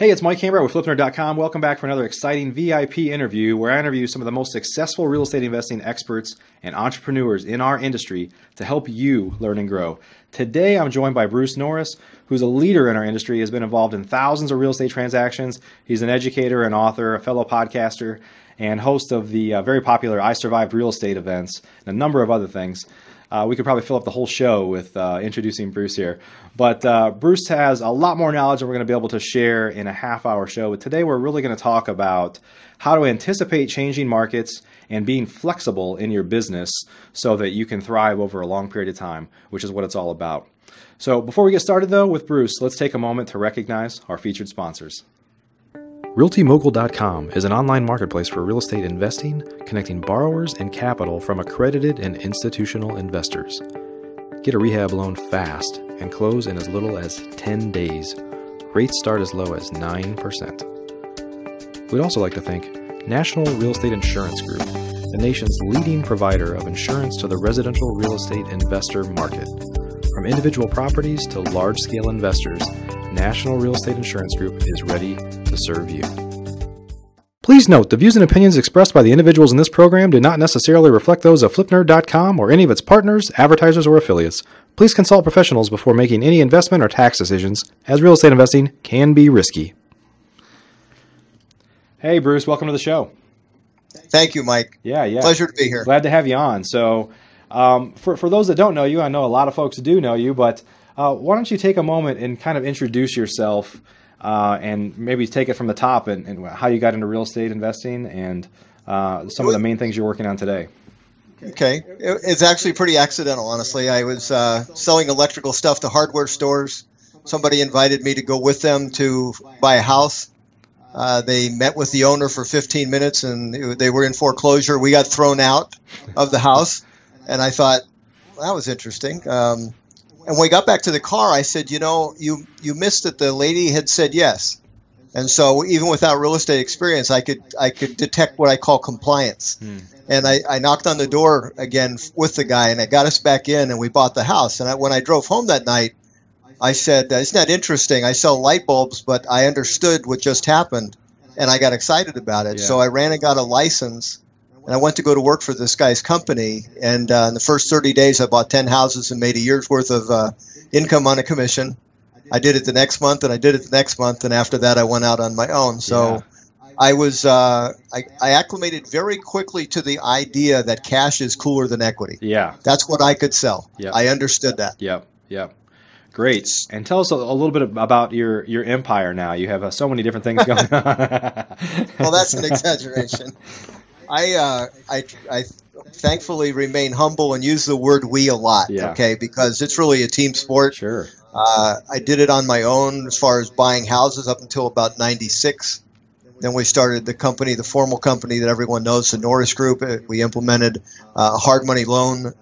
Hey, it's Mike Camber with FlipNerd.com. Welcome back for another exciting VIP interview where I interview some of the most successful real estate investing experts and entrepreneurs in our industry to help you learn and grow. Today, I'm joined by Bruce Norris, who's a leader in our industry, has been involved in thousands of real estate transactions. He's an educator, an author, a fellow podcaster, and host of the very popular I Survived Real Estate events, and a number of other things. We could probably fill up the whole show with introducing Bruce here. But Bruce has a lot more knowledge than we're going to be able to share in a half-hour show. But today we're really going to talk about how to anticipate changing markets and being flexible in your business so that you can thrive over a long period of time, which is what it's all about. So before we get started, though, with Bruce, let's take a moment to recognize our featured sponsors. RealtyMogul.com is an online marketplace for real estate investing, connecting borrowers and capital from accredited and institutional investors. Get a rehab loan fast and close in as little as 10 days. Rates start as low as 9%. We'd also like to thank National Real Estate Insurance Group, the nation's leading provider of insurance to the residential real estate investor market. From individual properties to large-scale investors, National Real Estate Insurance Group is ready to serve you. Please note, the views and opinions expressed by the individuals in this program do not necessarily reflect those of FlipNerd.com or any of its partners, advertisers, or affiliates. Please consult professionals before making any investment or tax decisions, as real estate investing can be risky. Hey, Bruce, welcome to the show. Thank you, Mike. Yeah. Pleasure to be here. Glad to have you on. So, for those that don't know you, I know a lot of folks do know you, but why don't you take a moment and kind of introduce yourself and maybe take it from the top and how you got into real estate investing and some of the main things you're working on today. Okay. It's actually pretty accidental, honestly. I was selling electrical stuff to hardware stores. Somebody invited me to go with them to buy a house. They met with the owner for 15 minutes and they were in foreclosure. We got thrown out of the house and I thought, well, that was interesting. And when we got back to the car, I said, you missed that the lady had said yes. And so even without real estate experience, I could detect what I call compliance. And I knocked on the door again with the guy, and I got us back in, and we bought the house. And when I drove home that night, I said, isn't that interesting? I sell light bulbs, but I understood what just happened, and I got excited about it. Yeah. So I ran and got a license. And I went to go to work for this guy's company, and in the first 30 days, I bought 10 houses and made a year's worth of income on a commission. I did it the next month, and I did it the next month, and after that, I went out on my own. So I was I acclimated very quickly to the idea that cash is cooler than equity. Yeah, that's what I could sell. Yep. I understood that. Yep. Great. And tell us a little bit about your empire now. You have so many different things going on. Well, that's an exaggeration. I thankfully remain humble and use the word we a lot, okay, because it's really a team sport. Sure. I did it on my own as far as buying houses up until about 96. Then we started the company, the formal company that everyone knows, the Norris Group. We implemented a hard money loan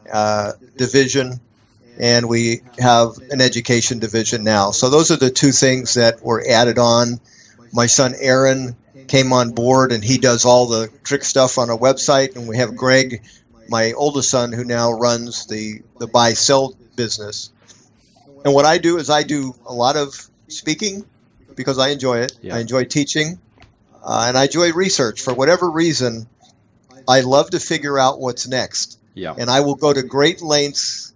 division, and we have an education division now. So those are the two things that were added on. My son Aaron came on board, and he does all the trick stuff on our website. And we have Greg, my oldest son, who now runs the buy-sell business. And what I do is I do a lot of speaking because I enjoy it. Yeah. I enjoy teaching, and I enjoy research. For whatever reason, I love to figure out what's next. Yeah. And I will go to great lengths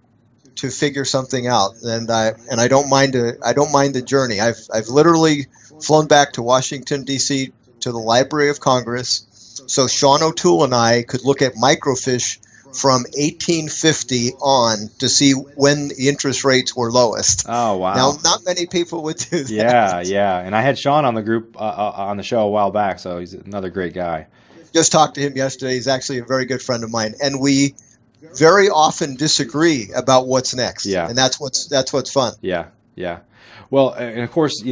to figure something out. And I don't mind the journey. I've literally flown back to Washington, D.C., to the Library of Congress, so Sean O'Toole and I could look at microfiche from 1850 on to see when the interest rates were lowest. Oh, wow. Now, not many people would do that. Yeah. And I had Sean on the group on the show a while back, so he's another great guy. Just talked to him yesterday. He's actually a very good friend of mine, and we very often disagree about what's next. Yeah. And that's what's fun. Yeah. Well, and of course,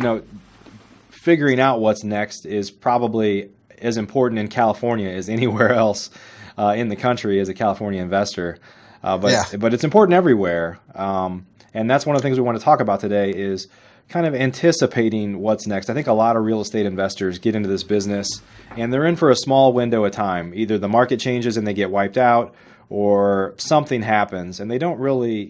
figuring out what's next is probably as important in California as anywhere else in the country as a California investor. But it's important everywhere. And that's one of the things we want to talk about today is kind of anticipating what's next. I think a lot of real estate investors get into this business and they're in for a small window of time. Either the market changes and they get wiped out, or something happens, and they don't really,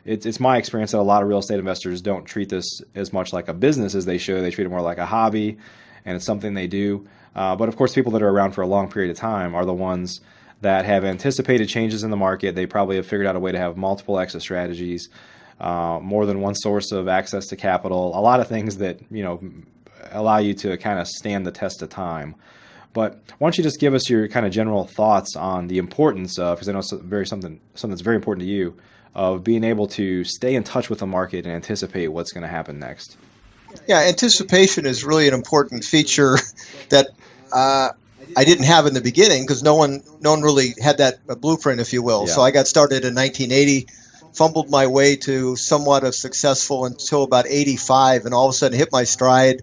it's my experience that a lot of real estate investors don't treat this as much like a business as they should. They treat it more like a hobby, and it's something they do. But of course, people that are around for a long period of time are the ones that have anticipated changes in the market. They probably have figured out a way to have multiple exit strategies, more than one source of access to capital, a lot of things that, allow you to kind of stand the test of time. But why don't you just give us your kind of general thoughts on the importance of, because I know it's something that's very important to you, of being able to stay in touch with the market and anticipate what's going to happen next. Yeah, anticipation is really an important feature that I didn't have in the beginning because no one really had that blueprint, if you will. Yeah. So I got started in 1980, fumbled my way to somewhat of successful until about 85, and all of a sudden hit my stride.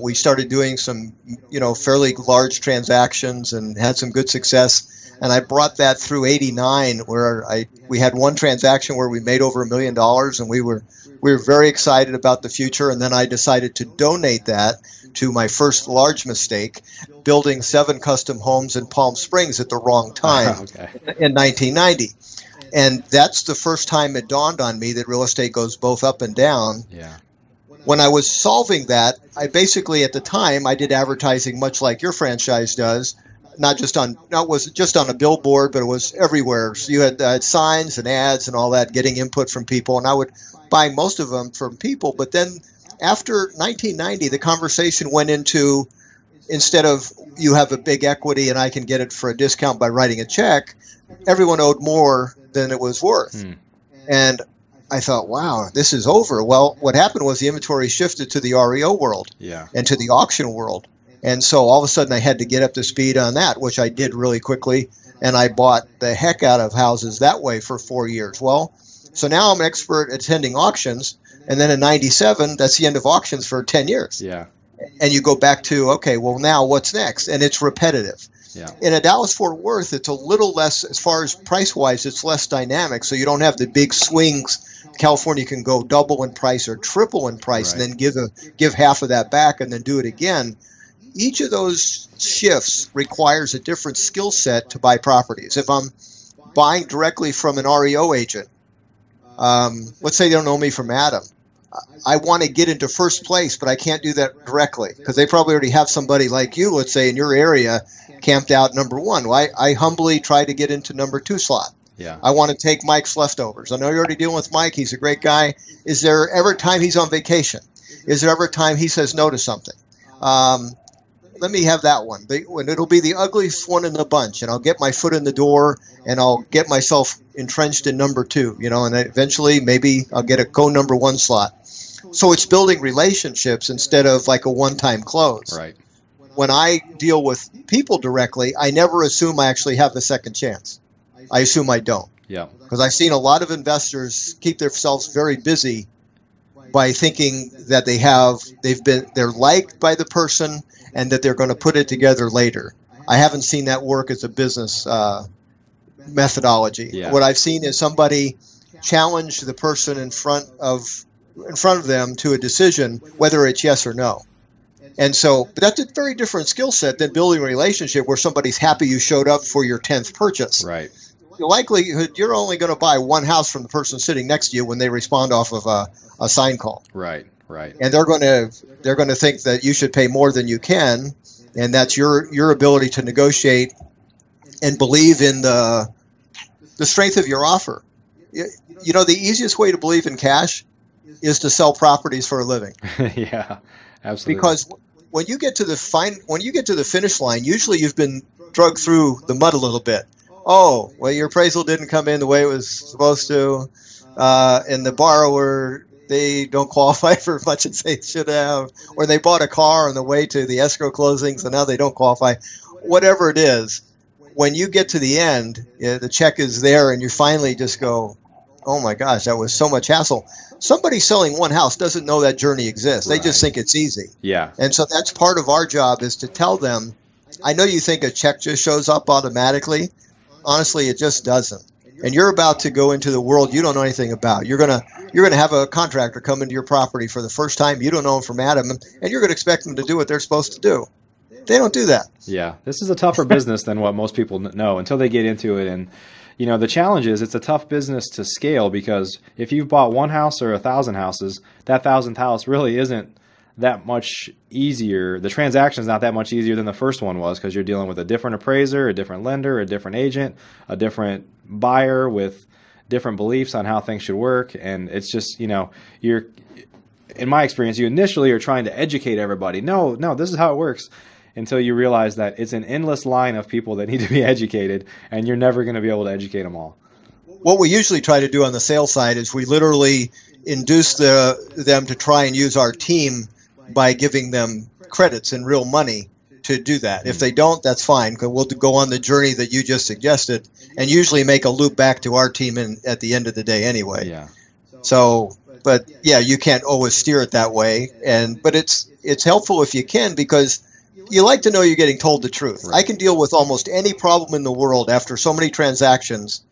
We started doing some, fairly large transactions and had some good success. And I brought that through 89, where we had one transaction where we made over $1 million, and we were very excited about the future. And then I decided to donate that to my first large mistake, building 7 custom homes in Palm Springs at the wrong time in 1990. And that's the first time it dawned on me that real estate goes both up and down. Yeah. When I was solving that, I basically, at the time, I did advertising much like your franchise does, not just on a billboard, but it was everywhere. So you had signs and ads and all that, getting input from people, and I would buy most of them from people. But then after 1990, the conversation went into, instead of you have a big equity and I can get it for a discount by writing a check, everyone owed more than it was worth. And I thought, wow, this is over. Well, what happened was the inventory shifted to the REO world and to the auction world. And so all of a sudden I had to get up to speed on that, which I did really quickly. And I bought the heck out of houses that way for 4 years. Well, so now I'm an expert at attending auctions. And then in 97, that's the end of auctions for 10 years. Yeah. And you go back to, okay, well, now what's next? And it's repetitive. Yeah. In a Dallas-Fort Worth, it's a little less, as far as price-wise, it's less dynamic. So you don't have the big swings. California can go double in price or triple in price, and then give half of that back and then do it again. Each of those shifts requires a different skill set to buy properties. If I'm buying directly from an REO agent, let's say they don't know me from Adam, I want to get into first place, but I can't do that directly because they probably already have somebody like you, let's say, in your area camped out number 1. Well, I humbly try to get into number 2 slot. Yeah. I want to take Mike's leftovers. I know you're already dealing with Mike. He's a great guy. Is there ever a time he's on vacation? Is there ever a time he says no to something? Let me have that one. It'll be the ugliest one in the bunch, and I'll get my foot in the door, and I'll get myself entrenched in number 2, and eventually maybe I'll get a number 1 slot. So it's building relationships instead of like a one-time close. Right. When I deal with people directly, I never assume I actually have the second chance. I assume I don't. Yeah. Because I've seen a lot of investors keep themselves very busy by thinking that they're liked by the person and that they're going to put it together later. I haven't seen that work as a business methodology. Yeah. What I've seen is somebody challenge the person in front of them to a decision, whether it's yes or no. And so, but that's a very different skill set than building a relationship where somebody's happy you showed up for your 10th purchase. Right. The likelihood you're only going to buy one house from the person sitting next to you when they respond off of a sign call. Right. Right. And they're going to think that you should pay more than you can, and that's your ability to negotiate and believe in the strength of your offer. The easiest way to believe in cash is to sell properties for a living. Yeah, absolutely. Because when you get to the finish line, usually you've been dragged through the mud a little bit. Oh, well, your appraisal didn't come in the way it was supposed to, and the borrower, they don't qualify for as much as they should have, or they bought a car on the way to the escrow closings and now they don't qualify. Whatever it is, when you get to the end, the check is there and you finally just go, oh my gosh, that was so much hassle. Somebody selling one house doesn't know that journey exists. They just think it's easy. Yeah. And so that's part of our job, is to tell them, I know you think a check just shows up automatically. Honestly, it just doesn't. And you're about to go into the world you don't know anything about. You're gonna have a contractor come into your property for the first time. You don't know him from Adam, and you're going to expect them to do what they're supposed to do. They don't do that. Yeah, this is a tougher business than what most people know until they get into it. And the challenge is it's a tough business to scale, because if you've bought one house or 1,000 houses, that 1,000th house really isn't that much easier. The transaction is not that much easier than the first one was, because you're dealing with a different appraiser, a different lender, a different agent, a different buyer with different beliefs on how things should work. And it's just, you're, in my experience, you initially are trying to educate everybody. No, this is how it works, until you realize that it's an endless line of people that need to be educated, and you're never going to be able to educate them all. What we usually try to do on the sales side is we literally induce them to try and use our team by giving them credits in real money to do that. If they don't, that's fine, because we'll go on the journey that you just suggested, and usually make a loop back to our team at the end of the day anyway. Yeah. So, but yeah, you can't always steer it that way, but it's helpful if you can, because you like to know you're getting told the truth. Right. I can deal with almost any problem in the world after so many transactions.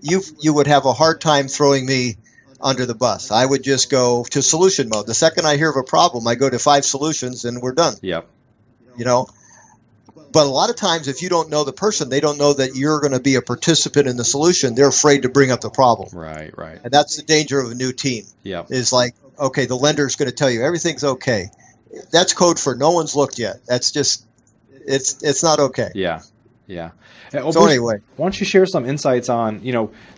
You would have a hard time throwing me under the bus. I would just go to solution mode. The second I hear of a problem, I go to 5 solutions and we're done. Yep. But a lot of times, if you don't know the person, they don't know that you're going to be a participant in the solution. They're afraid to bring up the problem. Right. And that's the danger of a new team. Yep. Is like, okay, the lender's going to tell you everything's okay. That's code for no one's looked yet. That's just, it's not okay. Yeah. So anyway, why don't you share some insights on,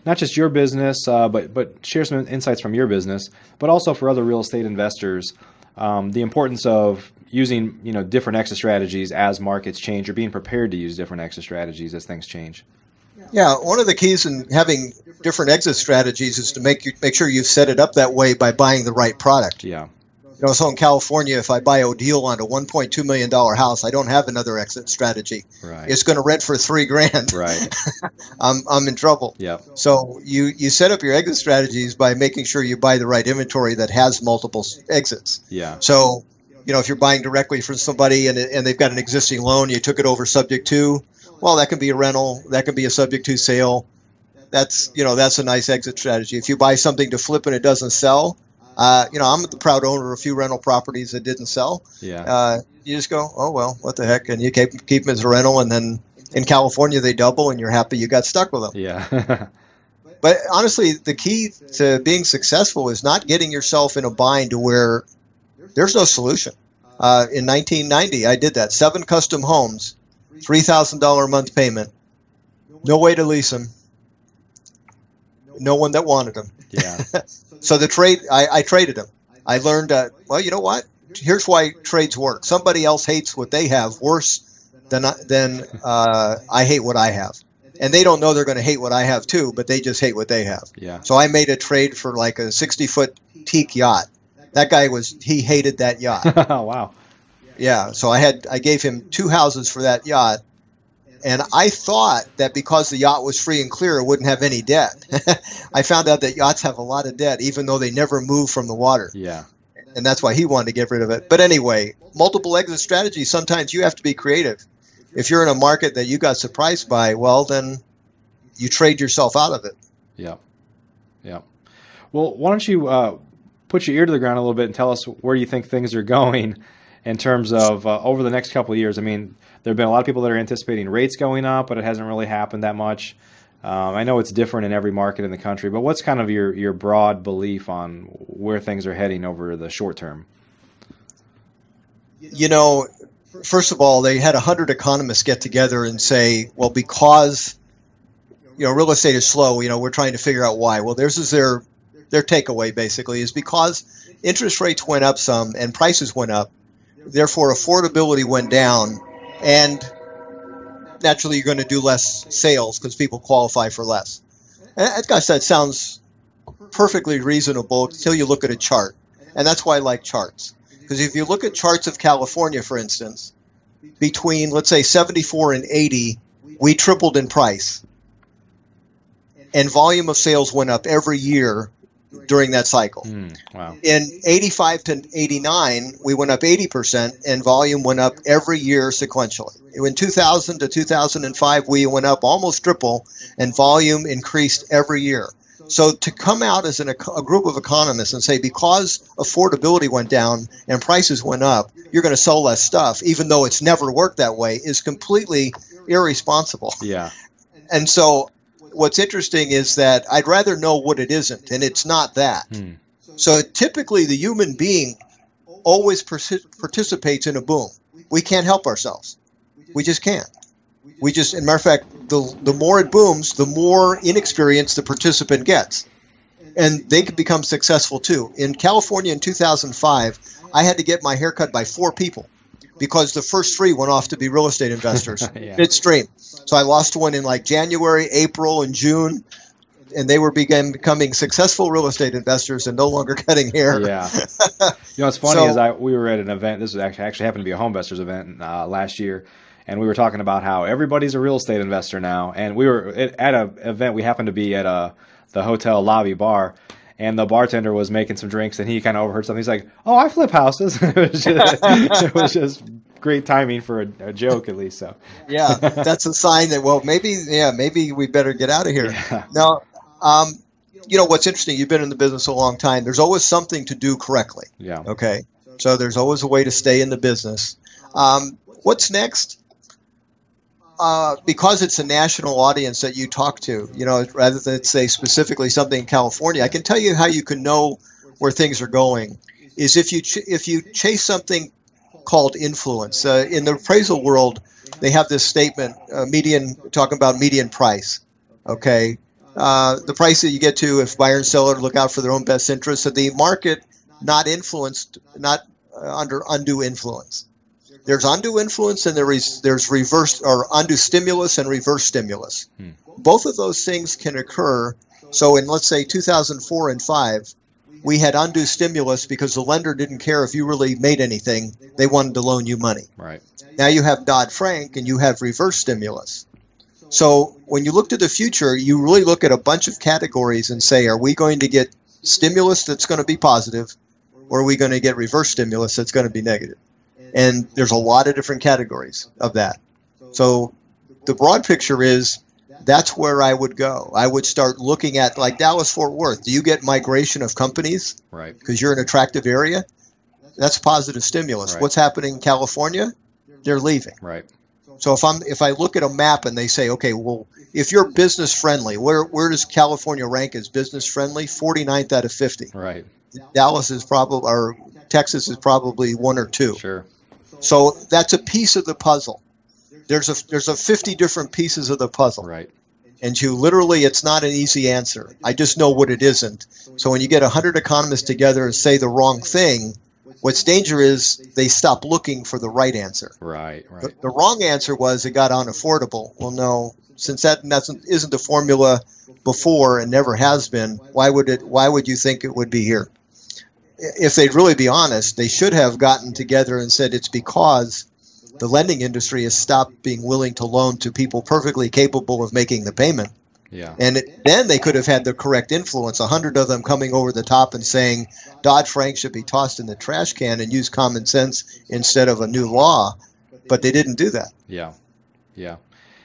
not just your business, but share some insights from your business, but also for other real estate investors, the importance of using, different exit strategies as markets change, or being prepared to use different exit strategies as things change. Yeah, one of the keys in having different exit strategies is to make sure you've set it up that way by buying the right product. Yeah. So in California, if I buy a deal on a $1.2 million house, I don't have another exit strategy. Right. It's going to rent for $3,000. Right. I'm in trouble. Yep. So you set up your exit strategies by making sure you buy the right inventory that has multiple exits. Yeah. So, if you're buying directly from somebody and they've got an existing loan, you took it over subject to, well, that can be a rental, that can be a subject to sale. That's a nice exit strategy. If you buy something to flip and it doesn't sell, I'm the proud owner of a few rental properties that didn't sell. Yeah. You just go, oh, well, what the heck? And you keep them as a rental, and then in California they double, and you're happy you got stuck with them. Yeah. But honestly, the key to being successful is not getting yourself in a bind to where there's no solution. In 1990, I did that. 7 custom homes, $3,000 a month payment, no way to lease them, no one that wanted them. Yeah. So I traded them. I learned, well, you know what? Here's why trades work. Somebody else hates what they have worse than I hate what I have. And they don't know they're going to hate what I have too, but they just hate what they have. Yeah. So I made a trade for like a 60-foot teak yacht. That guy he hated that yacht. Wow. Yeah. So I gave him 2 houses for that yacht. And I thought that because the yacht was free and clear, it wouldn't have any debt. I found out that yachts have a lot of debt, even though they never move from the water. Yeah. And that's why he wanted to get rid of it. But anyway, multiple exit strategies, sometimes you have to be creative. If you're in a market that you got surprised by, well, then you trade yourself out of it. Yeah. Well, why don't you put your ear to the ground a little bit and tell us where you think things are going in terms of over the next couple of years. I mean, there have been a lot of people that are anticipating rates going up, but it hasn't really happened that much. I know it's different in every market in the country, but what's kind of your broad belief on where things are heading over the short term? First of all, they had 100 economists get together and say, well, because real estate is slow, we're trying to figure out why. Well, this is their takeaway basically, is because interest rates went up some and prices went up, therefore affordability went down, and naturally you're going to do less sales because people qualify for less. And gosh, that sounds perfectly reasonable until you look at a chart. And that's why I like charts. Because if you look at charts of California, for instance, between, let's say, 74 and 80, we tripled in price. And volume of sales went up every year during that cycle. Wow. In 85 to 89, we went up 80%, and volume went up every year sequentially. In 2000 to 2005, we went up almost triple, and volume increased every year. So to come out as a group of economists and say, because affordability went down and prices went up, you're going to sell less stuff, even though it's never worked that way, is completely irresponsible. Yeah. And so what's interesting is that I'd rather know what it isn't, and it's not that. So typically the human being always participates in a boom. We can't help ourselves. We just can't. As a matter of fact, the more it booms, the more inexperienced the participant gets. And they could become successful too. In California in 2005, I had to get my hair cut by 4 people because the first 3 went off to be real estate investors midstream. So I lost one in like January, April, and June. And they were becoming successful real estate investors and no longer cutting hair. Yeah. What's funny is we were at an event. This was actually happened to be a home investors event last year. And we were talking about how everybody's a real estate investor now. And we were at an event. We happened to be at the hotel lobby bar. And the bartender was making some drinks. And he kind of overheard something. He's like, "Oh, I flip houses." It was just great timing for a joke, at least. So yeah, that's a sign that, well, maybe we better get out of here. Yeah. Now, what's interesting, you've been in the business a long time. There's always something to do correctly. Yeah. Okay. So there's always a way to stay in the business. What's next? Because it's a national audience that you talk to, rather than say specifically something in California, I can tell you how you can know where things are going is if you chase something called influence. In the appraisal world, they have this statement, talking about median price. Okay. The price that you get to if buyer and seller look out for their own best interests, so the market not under undue influence. There's undue influence and there's reverse or undue stimulus and reverse stimulus. Both of those things can occur. So in, let's say, 2004 and 5, we had undue stimulus because the lender didn't care if you really made anything. They wanted to loan you money. Right. Now you have Dodd-Frank and you have reverse stimulus. So when you look to the future, you really look at a bunch of categories and say, are we going to get stimulus that's going to be positive, or are we going to get reverse stimulus that's going to be negative? And there's a lot of different categories of that. So the broad picture is that's where I would go. I would start looking at, like Dallas-Fort Worth. Do you get migration of companies? Right. Because you're in an attractive area? That's positive stimulus. Right. What's happening in California? They're leaving. Right. So if I look at a map and they say, okay, well, if you're business friendly, where does California rank as business friendly? 49th out of 50. Right. Dallas is probably, or Texas is probably 1 or 2. Sure. So that's a piece of the puzzle. There's a 50 different pieces of the puzzle. Right. And it's not an easy answer. I just know what it isn't. So when you get 100 economists together and say the wrong thing, what's dangerous is they stop looking for the right answer. Right. The wrong answer was it got unaffordable. Well, no, since that isn't the formula before and never has been, why would you think it would be here? If they'd really be honest, they should have gotten together and said it's because the lending industry has stopped being willing to loan to people perfectly capable of making the payment. Yeah. And then they could have had the correct influence, 100 of them coming over the top and saying Dodd-Frank should be tossed in the trash can and use common sense instead of a new law. But they didn't do that. Yeah. Yeah.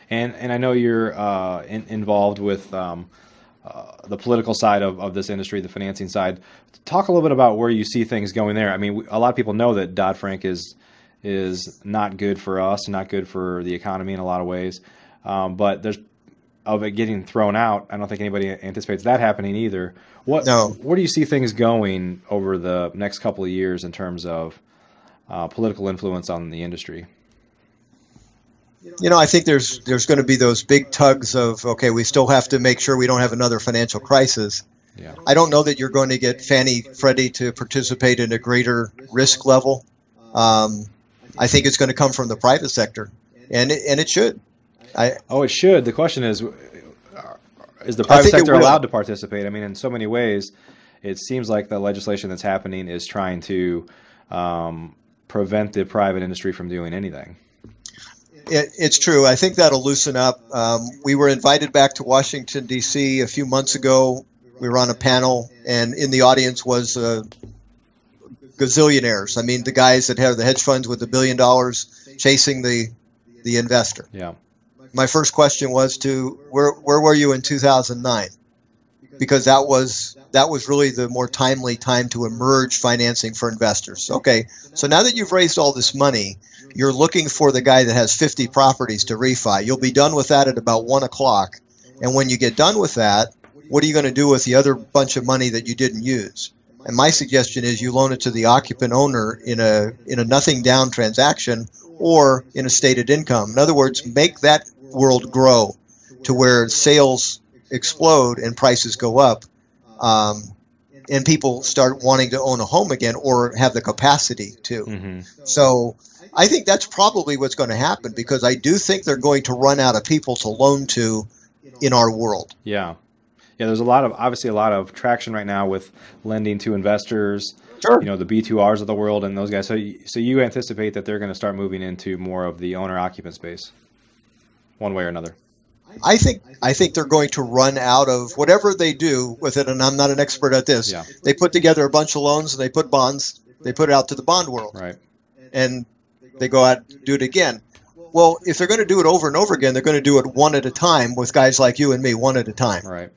And I know you're involved with the political side of this industry, the financing side. Talk a little bit about where you see things going there. I mean, a lot of people know that Dodd-Frank is not good for us, not good for the economy in a lot of ways. But there's of it getting thrown out. I don't think anybody anticipates that happening either. Where do you see things going over the next couple of years in terms of political influence on the industry? I think there's going to be those big tugs of, okay, we still have to make sure we don't have another financial crisis. Yeah. I don't know that you're going to get Fannie, Freddie to participate in a greater risk level. I think it's going to come from the private sector, and it should. It should. The question is the private sector allowed to participate? I mean, in so many ways, it seems like the legislation that's happening is trying to prevent the private industry from doing anything. It's true. I think that'll loosen up. We were invited back to Washington, D.C. a few months ago. We were on a panel, and in the audience was gazillionaires. I mean, the guys that have the hedge funds with $1 billion chasing the investor. Yeah. My first question was where were you in 2009? because that was really the more timely time to emerge financing for investors. Okay, so now that you've raised all this money, you're looking for the guy that has 50 properties to refi. You'll be done with that at about 1 o'clock. And when you get done with that, what are you going to do with the other bunch of money that you didn't use? And my suggestion is you loan it to the occupant owner in a nothing down transaction or in a stated income. In other words, make that world grow to where sales explode and prices go up, and people start wanting to own a home again or have the capacity to. Mm-hmm. So I think that's probably what's going to happen, because I do think they're going to run out of people to loan to in our world. Yeah. Yeah, there's obviously a lot of traction right now with lending to investors, sure. The B2Rs of the world and those guys. So you anticipate that they're going to start moving into more of the owner-occupant space, one way or another? I think they're going to run out of whatever they do with it, and I'm not an expert at this. Yeah. They put together a bunch of loans and they put bonds. They put it out to the bond world. Right. And they go out and do it again. Well, if they're going to do it over and over again, they're going to do it one at a time with guys like you and me, one at a time. Right.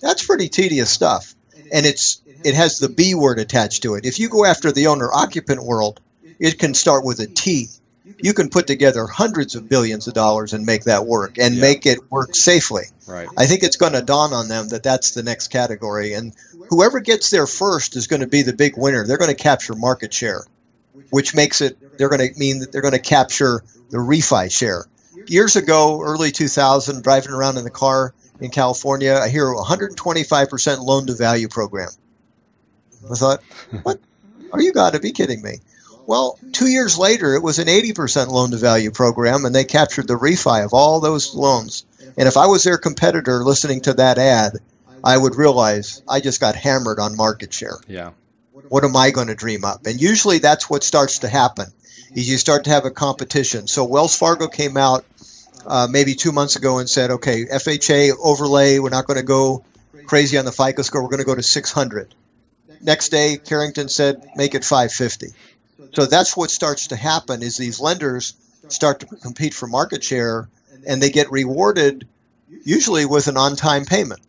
That's pretty tedious stuff. And it has the B word attached to it. If you go after the owner-occupant world, it can start with a T. You can put together hundreds of billions of dollars and make that work, and make it work safely. Right. I think it's going to dawn on them that that's the next category. And whoever gets there first is going to be the big winner. They're going to capture market share, which makes it, they're going to mean that they're going to capture the refi share. Years ago, early 2000, driving around in the car in California, I hear 125% loan to value program. I thought, what? Are you got to be kidding me? Well, 2 years later, it was an 80% loan to value program, and they captured the refi of all those loans. And if I was their competitor listening to that ad, I would realize I just got hammered on market share. Yeah. What am I going to dream up? And usually that's what starts to happen, is you start to have a competition. So Wells Fargo came out maybe 2 months ago and said, okay, FHA overlay, we're not going to go crazy on the FICO score. We're going to go to 600. Next day, Carrington said, make it 550. So that's what starts to happen, is these lenders start to compete for market share, and they get rewarded usually with an on-time payment.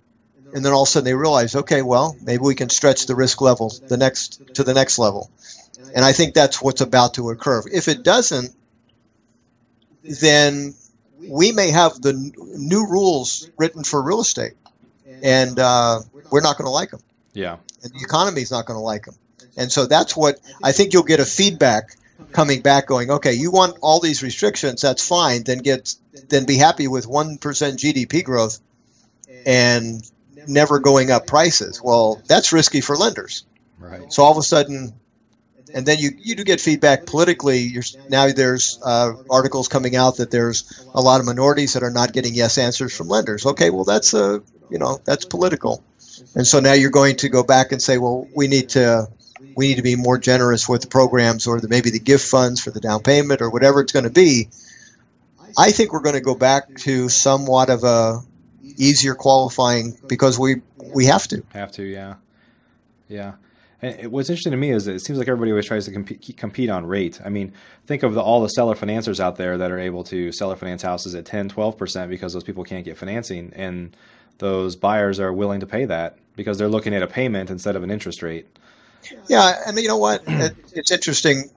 And then all of a sudden they realize, okay, well, maybe we can stretch the risk level to the next level. And I think that's what's about to occur. If it doesn't, then we may have the new rules written for real estate, and we're not going to like them. Yeah. And the economy is not going to like them. And so that's what I think you'll get a feedback coming back going, okay, you want all these restrictions, that's fine, then be happy with 1% GDP growth and never going up prices. Well, that's risky for lenders. Right. So all of a sudden, and then you do get feedback politically. Now there's articles coming out that there's a lot of minorities that are not getting yes answers from lenders. Okay, well that's that's political. And so now you're going to go back and say, well, we need to be more generous with the programs, or maybe the gift funds for the down payment, or whatever it's going to be. I think we're going to go back to somewhat of a easier qualifying, because we have to. Have to, yeah. Yeah. And what's interesting to me is that it seems like everybody always tries to compete on rate. I mean, think of all the seller financiers out there that are able to seller finance houses at 10, 12% because those people can't get financing, and those buyers are willing to pay that because they're looking at a payment instead of an interest rate. Yeah, and you know what? It's interesting.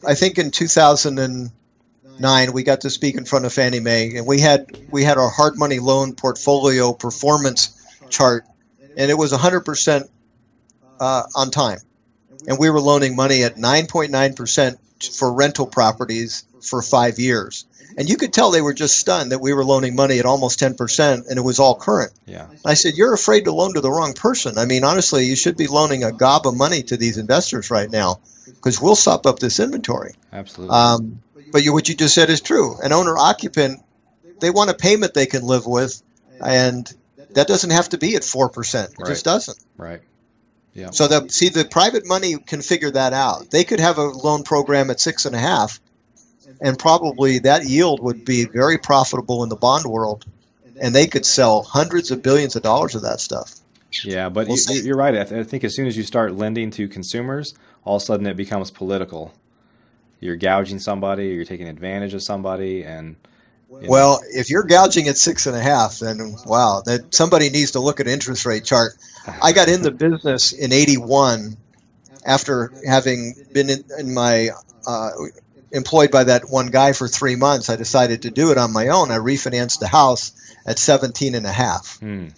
I think in 2009 we got to speak in front of Fannie Mae, and we had our hard money loan portfolio performance chart, and it was 100% on time, and we were loaning money at 9.9% for rental properties for 5 years. And you could tell they were just stunned that we were loaning money at almost 10%, and it was all current. Yeah. I said, you're afraid to loan to the wrong person. I mean, honestly, you should be loaning a gob of money to these investors right now, because we'll sop up this inventory. Absolutely. But what you just said is true. An owner-occupant, they want a payment they can live with, and that doesn't have to be at 4%. It just doesn't. Right. Yeah. So the private money can figure that out. They could have a loan program at 6.5%. And probably that yield would be very profitable in the bond world, and they could sell hundreds of billions of dollars of that stuff. Yeah, but you're right. I think as soon as you start lending to consumers, all of a sudden it becomes political. You're gouging somebody, or you're taking advantage of somebody, and Well, if you're gouging at 6.5, then wow, that somebody needs to look at an interest rate chart. I got in the business in '81 after having been in my employed by that one guy for 3 months. I decided to do it on my own. I refinanced the house at 17.5.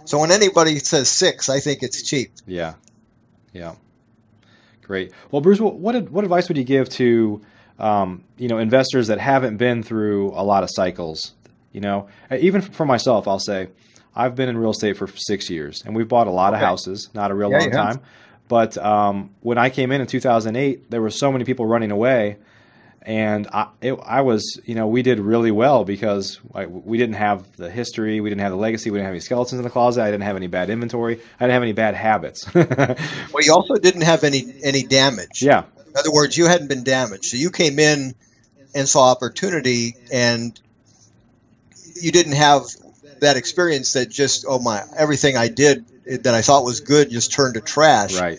So when anybody says 6, I think it's cheap. Yeah. Yeah. Great. Well, Bruce, what advice would you give to investors that haven't been through a lot of cycles? Even for myself, I'll say I've been in real estate for 6 years, and we've bought a lot of houses. Not a real long time, but when I came in 2008, there were so many people running away, and we did really well because we didn't have the history, we didn't have the legacy, we didn't have any skeletons in the closet, I didn't have any bad inventory, I didn't have any bad habits. Well, you also didn't have any damage. Yeah. In other words, you hadn't been damaged. So you came in and saw opportunity, and you didn't have that experience that just, everything I did that I thought was good just turned to trash. Right.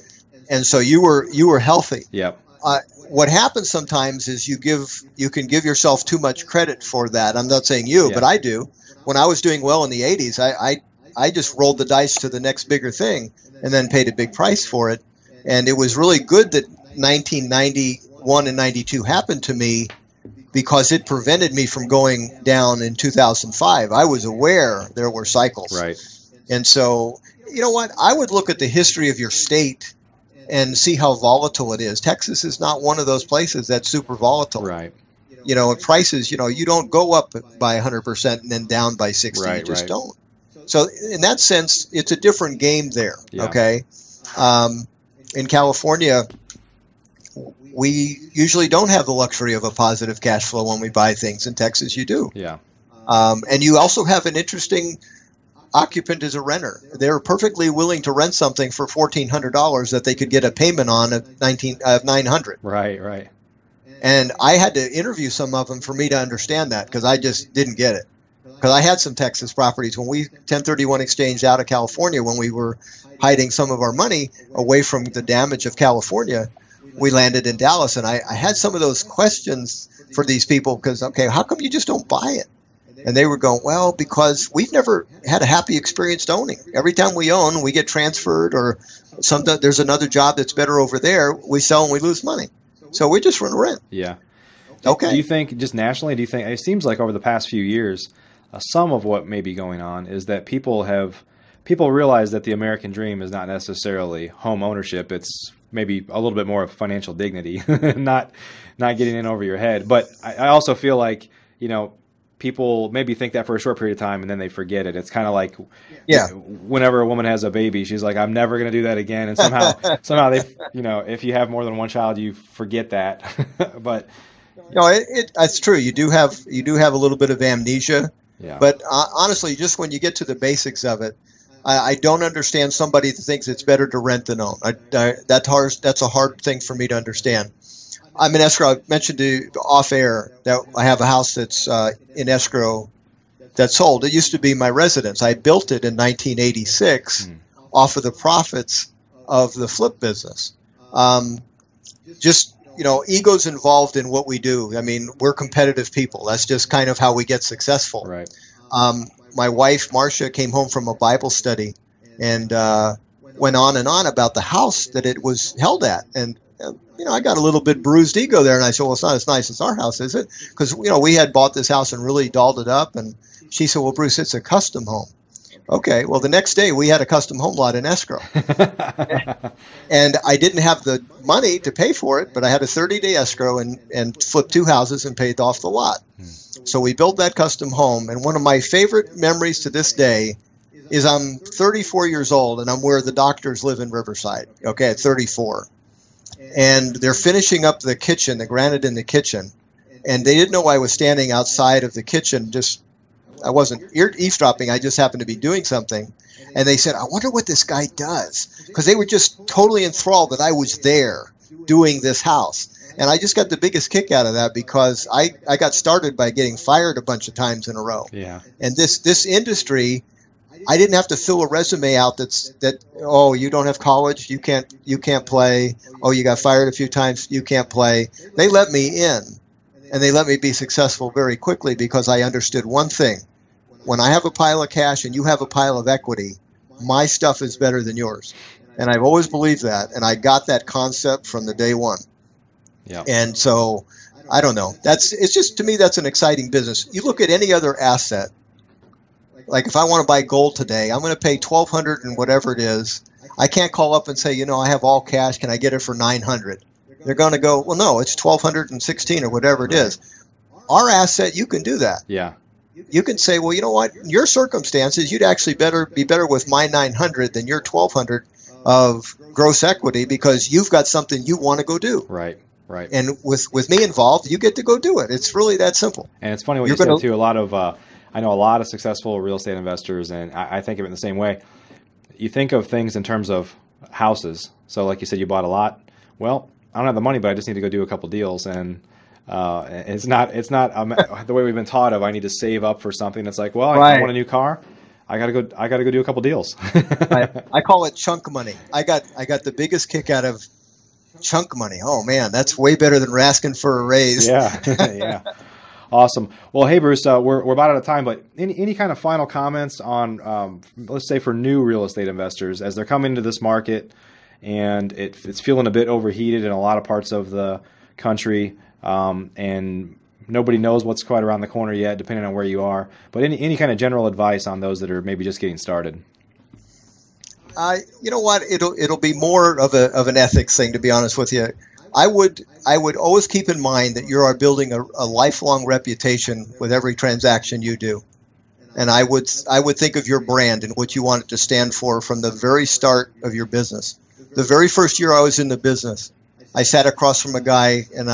And so you were healthy. Yep. What happens sometimes is you can give yourself too much credit for that. I'm not saying you, but I do. When I was doing well in the 80s, I just rolled the dice to the next bigger thing and then paid a big price for it. And it was really good that 1991 and 92 happened to me because it prevented me from going down in 2005. I was aware there were cycles. Right. And so, you know what? I would look at the history of your state and see how volatile it is. Texas is not one of those places that's super volatile. Right. Prices, you don't go up by 100% and then down by 60. Right, you just don't. So in that sense, it's a different game there. Yeah. Okay. In California, we usually don't have the luxury of a positive cash flow when we buy things. In Texas, you do. Yeah. And you also have an interesting occupant as a renter. They're perfectly willing to rent something for $1,400 that they could get a payment on of $900. Right. And I had to interview some of them for me to understand that because I just didn't get it. Because I had some Texas properties when we 1031 exchanged out of California when we were hiding some of our money away from the damage of California. We landed in Dallas, and I had some of those questions for these people because, how come you just don't buy it? And they were going, well, because we've never had a happy experience owning. Every time we own, we get transferred or there's another job that's better over there. We sell and we lose money. So we just run rent. Yeah. Okay. Do you think, just nationally, it seems like over the past few years, some of what may be going on is that people realize that the American dream is not necessarily home ownership. It's maybe a little bit more of financial dignity, not getting in over your head. But I also feel like, people maybe think that for a short period of time and then they forget it. It's kind of like whenever a woman has a baby, she's like, I'm never going to do that again. And somehow they, if you have more than one child, you forget that. But it's true. You do have a little bit of amnesia. Yeah. But honestly, just when you get to the basics of it, I don't understand somebody that thinks it's better to rent than own. That's a hard thing for me to understand. I'm in escrow. I mentioned off air that I have a house that's in escrow that's sold. It used to be my residence. I built it in 1986 off of the profits of the flip business. Ego's involved in what we do. I mean, we're competitive people. That's just kind of how we get successful. Right. My wife, Marcia, came home from a Bible study and went on and on about the house that it was held at. And I got a little bit bruised ego there, and I said, well, it's not as nice as our house, is it? Because, we had bought this house and really dolled it up, and she said, well, Bruce, it's a custom home. Okay, well, the next day we had a custom home lot in escrow. And I didn't have the money to pay for it, but I had a 30-day escrow and flipped 2 houses and paid off the lot. So we built that custom home, and one of my favorite memories to this day is I'm 34 years old, and I'm where the doctors live in Riverside, at 34. And they're finishing up the kitchen, the granite in the kitchen. And they didn't know I was standing outside of the kitchen. I wasn't eavesdropping. I just happened to be doing something. And they said, I wonder what this guy does. Because they were just totally enthralled that I was there doing this house. And I just got the biggest kick out of that because I got started by getting fired a bunch of times in a row. Yeah. And this industry, I didn't have to fill a resume out you don't have college, you can't play. Oh, you got fired a few times, you can't play. They let me in. And they let me be successful very quickly because I understood one thing. When I have a pile of cash and you have a pile of equity, my stuff is better than yours. And I've always believed that. And I got that concept from the day one. Yeah. And so, I don't know. It's just, to me, that's an exciting business. You look at any other asset. Like if I want to buy gold today, I'm going to pay $1,200 and whatever it is. I can't call up and say, I have all cash. Can I get it for $900? They're going to go, well, no, it's $1,216 or whatever it is. Our asset, you can do that. Yeah. You can say, well, you know what? In your circumstances, you'd actually be better with my $900 than your $1,200 of gross equity because you've got something you want to go do. Right. Right. And with me involved, you get to go do it. It's really that simple. And it's funny what you said too. I know a lot of successful real estate investors, and I think of it in the same way. You think of things in terms of houses. So like you said, you bought a lot. Well, I don't have the money, but I just need to go do a couple deals. And it's not the way we've been taught of I need to save up for something. It's like, well, I want a new car. I gotta go do a couple deals. I call it chunk money. I got the biggest kick out of chunk money. Oh man, that's way better than asking for a raise. Yeah. Yeah. Awesome. Well, hey, Bruce, we're about out of time, but any kind of final comments on, let's say for new real estate investors as they're coming into this market and it's feeling a bit overheated in a lot of parts of the country, and nobody knows what's quite around the corner yet, depending on where you are, but any kind of general advice on those that are maybe just getting started? You know what? It'll be more of an ethics thing, to be honest with you. I would always keep in mind that you are building a lifelong reputation with every transaction you do. And I would think of your brand and what you want it to stand for from the very start of your business. The very first year I was in the business, I sat across from a guy and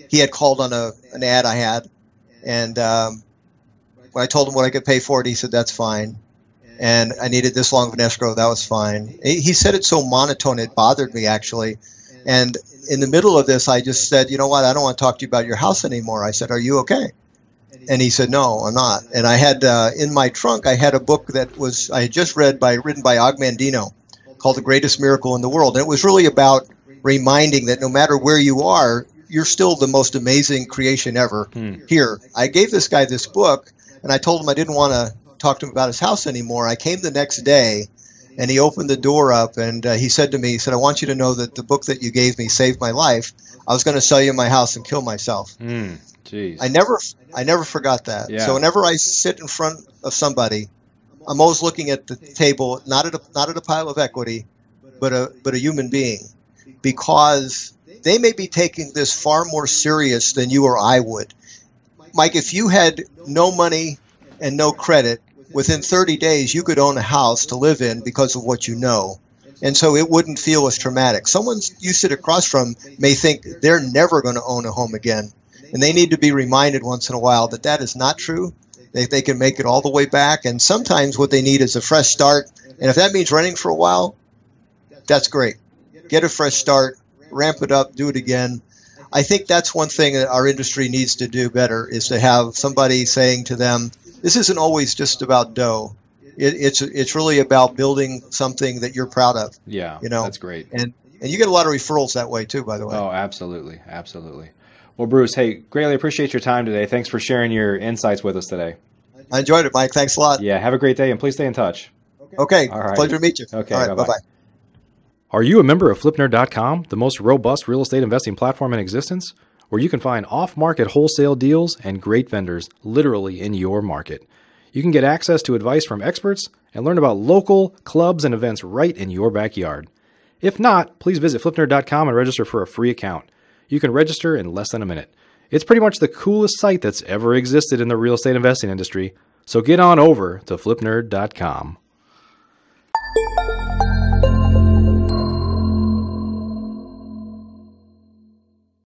he had called on an ad I had. And when I told him what I could pay for it, he said, that's fine. And I needed this long of an escrow, that was fine. He said it so monotone, it bothered me actually. And in the middle of this, I just said, you know what, I don't want to talk to you about your house anymore. I said, are you okay? And he said, no, I'm not. And I had, in my trunk, I had a book that I had just written by Og Mandino called The Greatest Miracle in the World. And it was really about reminding that no matter where you are, you're still the most amazing creation ever here. I gave this guy this book, and I told him I didn't want to talk to him about his house anymore. I came the next day, and he opened the door up, and he said to me, I want you to know that the book that you gave me saved my life. I was going to sell you my house and kill myself. Jeez. I never forgot that. Yeah. So whenever I sit in front of somebody, I'm always looking at the table, not at a pile of equity, but a human being, because they may be taking this far more serious than you or I would. Mike, if you had no money and no credit, within 30 days, you could own a house to live in because of what you know. And so it wouldn't feel as traumatic. Someone you sit across from may think they're never going to own a home again. And they need to be reminded once in a while that that is not true. They can make it all the way back. And sometimes what they need is a fresh start. And if that means renting for a while, that's great. Get a fresh start, ramp it up, do it again. I think that's one thing that our industry needs to do better, is to have somebody saying to them, this isn't always just about dough. It's really about building something that you're proud of. Yeah, that's great. And you get a lot of referrals that way too, by the way. Oh, absolutely, absolutely. Well, Bruce, hey, greatly appreciate your time today. Thanks for sharing your insights with us today. I enjoyed it, Mike. Thanks a lot. Yeah, have a great day, and please stay in touch. Okay, all right. Pleasure to meet you. Okay, all right, bye-bye. Are you a member of FlipNerd.com, the most robust real estate investing platform in existence, where you can find off-market wholesale deals and great vendors literally in your market? You can get access to advice from experts and learn about local clubs and events right in your backyard. If not, please visit FlipNerd.com and register for a free account. You can register in less than a minute. It's pretty much the coolest site that's ever existed in the real estate investing industry, so get on over to FlipNerd.com.